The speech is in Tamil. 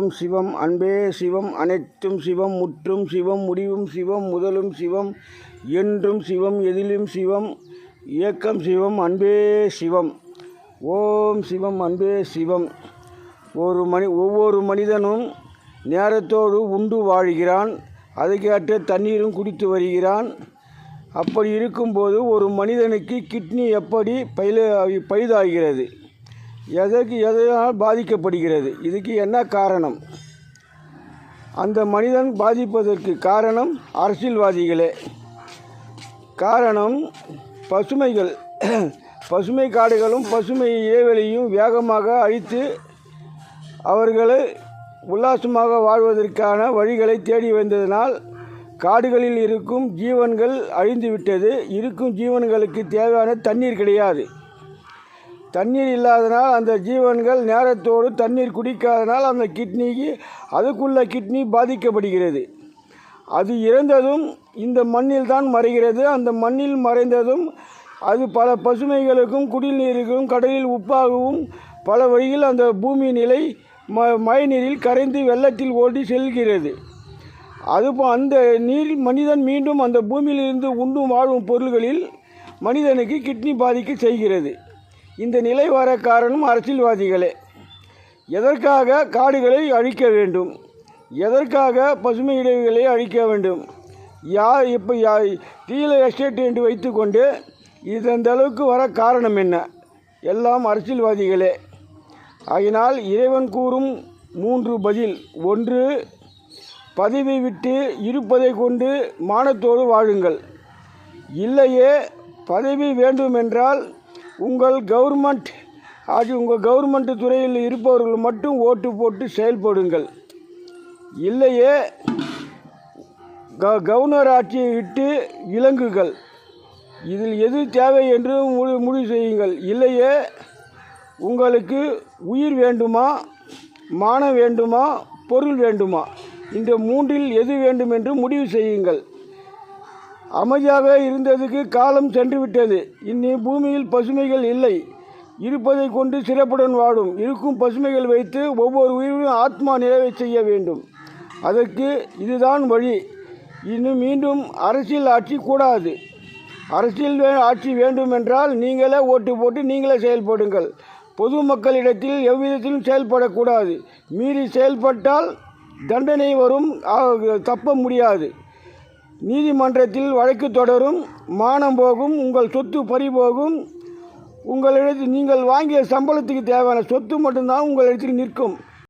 ஓம் சிவம் அன்பே சிவம் அனைத்தும் சிவம் முற்றும் சிவம் முடிவும் சிவம் முதலும் சிவம் என்றும் சிவம் எதிலும் சிவம் இயக்கம் சிவம் அன்பே சிவம். ஓம் சிவம் அன்பே சிவம். ஒவ்வொரு மனிதனும் நேரத்தோடு உண்டு வாழ்கிறான், அதுக்கேற்ற தண்ணீரும் குடித்து வருகிறான். அப்படி இருக்கும்போது ஒரு மனிதனுக்கு கிட்னி எப்படி பழுதாகிறது, எதனால் பாதிக்கப்படுகிறது, இதுக்கு என்ன காரணம்? அந்த மனிதன் பாதிப்பதற்கு காரணம் அரசியல்வாதிகளே. காரணம் பசுமைகள். பசுமை காடுகளும் பசுமை இடைவெளியும் வேகமாக அழித்து அவர்களை உல்லாசமாக வாழ்வதற்கான வழிகளை தேடி வந்ததனால் காடுகளில் இருக்கும் ஜீவன்கள் அழிந்துவிட்டது. இருக்கும் ஜீவன்களுக்கு தேவையான தண்ணீர் கிடையாது. தண்ணீர் இல்லாதனால் அந்த ஜீவன்கள் நேரத்தோடு தண்ணீர் குடிக்காதனால் அந்த அதுக்குள்ள கிட்னி பாதிக்கப்படுகிறது. அது இறந்ததும் இந்த மண்ணில் தான் மறைகிறது. அந்த மண்ணில் மறைந்ததும் அது பல பசுமைகளுக்கும் குடிநீருக்கும் கடலில் உப்பாகவும் பல வழியில் அந்த பூமி நிலை மழை நீரில் கரைந்து வெள்ளத்தில் ஓடி செல்கிறது. அந்த நீர் மனிதன் மீண்டும் அந்த பூமியிலிருந்து உண்டும் வாழும் பொருள்களில் மனிதனுக்கு கிட்னி பாதிக்க செய்கிறது. இந்த நிலை வர காரணம் அரசியல்வாதிகளே. எதற்காக காடுகளை அழிக்க வேண்டும், எதற்காக பசுமை இடைவெளிகளை அழிக்க வேண்டும்? இப்போ ரியல் எஸ்டேட் என்று வைத்துக்கொண்டு இந்த அளவுக்கு வர காரணம் என்ன? எல்லாம் அரசியல்வாதிகளே. ஆகினால் இறைவன் கூறும் 3 பதில். 1, பதவி விட்டு இருப்பதை கொண்டு மானத்தோடு வாழுங்கள். இல்லையே பதவி வேண்டுமென்றால் உங்கள் கவர்மெண்ட் துறையில் இருப்பவர்கள் மட்டும் ஓட்டு போட்டு செயல்படுங்கள். இல்லையே கவர்னர் ஆட்சியை விட்டு விலங்குகள். இதில் எது தேவை என்று முடிவு செய்யுங்கள். இல்லையே உங்களுக்கு உயிர் வேண்டுமா, மானம் வேண்டுமா, பொருள் வேண்டுமா? இந்த 3இல் எது வேண்டும் என்று முடிவு செய்யுங்கள். அமைதியாக இருந்ததுக்கு காலம் சென்றுவிட்டது. இன்னி பூமியில் பசுமைகள் இல்லை. இருப்பதை கொண்டு சிறப்புடன் வாடும். இருக்கும் பசுமைகள் வைத்து ஒவ்வொரு உயிரும் ஆத்மா நிறைவை செய்ய வேண்டும். அதற்கு இதுதான் வழி. இன்னும் மீண்டும் அரசியல் ஆட்சி கூடாது. அரசியல் ஆட்சி வேண்டுமென்றால் நீங்களே ஓட்டு போட்டு நீங்களே செயல்படுங்கள். பொதுமக்களிடத்தில் எவ்விதத்திலும் செயல்படக்கூடாது. மீறி செயல்பட்டால் தண்டனை வரும், தப்ப முடியாது. நீதிமன்றத்தில் வழக்கு தொடரும், மானம் போகும், உங்கள் சொத்து பறிபோகும். நீங்கள் வாங்கிய சம்பளத்துக்கு தேவையான சொத்து மட்டும்தான் உங்களிடத்தில் நிற்கும்.